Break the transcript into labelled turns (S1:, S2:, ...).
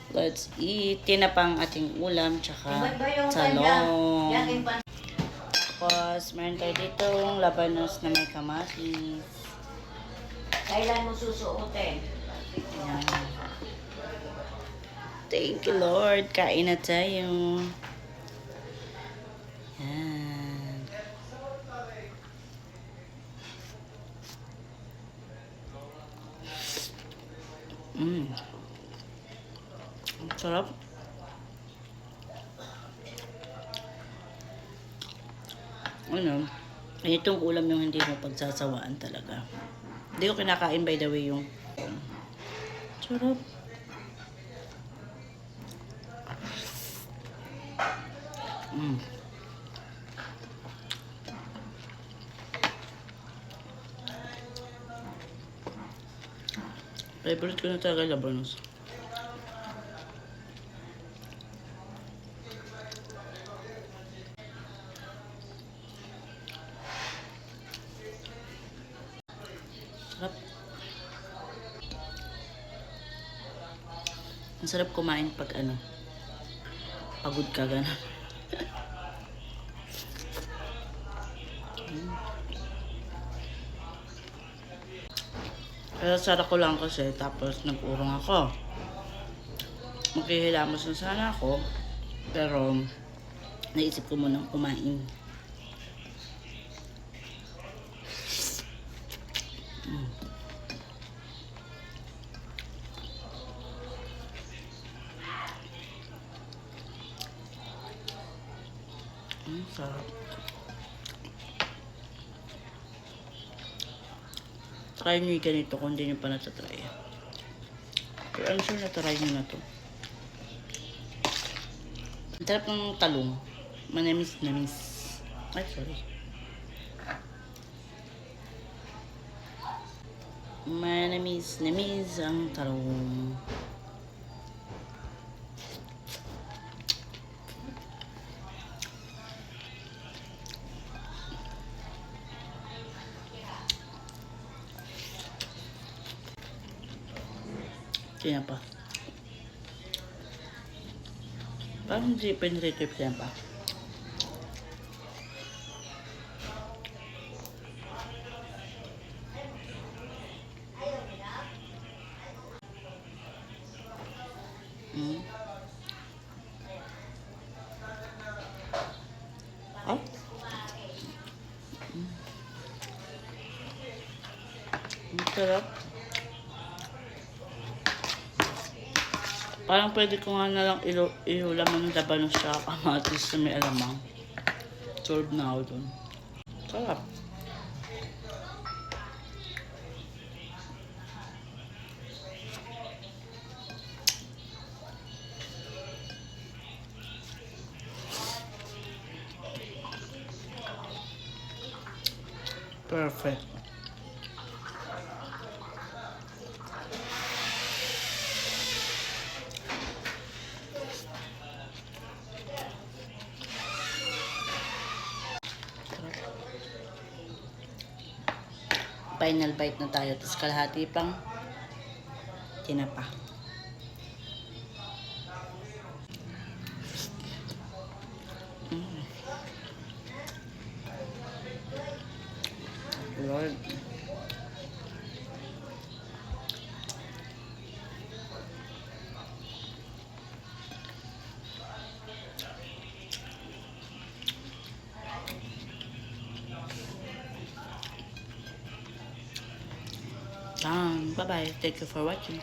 S1: Let's eat. Tinapang ating ulam, tsaka talong. Tapos, meron tayo dito labanos na may kamatis.
S2: Kailan mo susuotin?
S1: Ayan. Thank you, Lord. Kain na tayo. Ayan. Sarap. Ano, itong ulam yung hindi mo pagsasawaan talaga. Hindi ko kinakain, by the way, yung sarap. Favorite ko na talaga labanos. Sarap. Ang sarap kumain pag pagod ka gano'n. Kaya sarap ko lang kasi, tapos nag-urong ako. Maghihilamos na sana ako, pero naisip ko munang kumain. Sarap. Try nyo yung ganito kung hindi nyo pa natatry. Pero I'm sure natry nyo na to. Ang sarap ng talong. Manamis-namis. Ay, sorry. Manamis-namis ang talong. Tinapa. Parang hindi pinrito yung tinapa. Oh? Ang sarap. Parang pwede ko nga na lang ihulaman ng labanos sa kamatis na may alamang. Solve na ako dun. Sarap. Perfect. Final bite na tayo. Tapos kalahati pang tinapa. Lord. Bye-bye. Thank you for watching.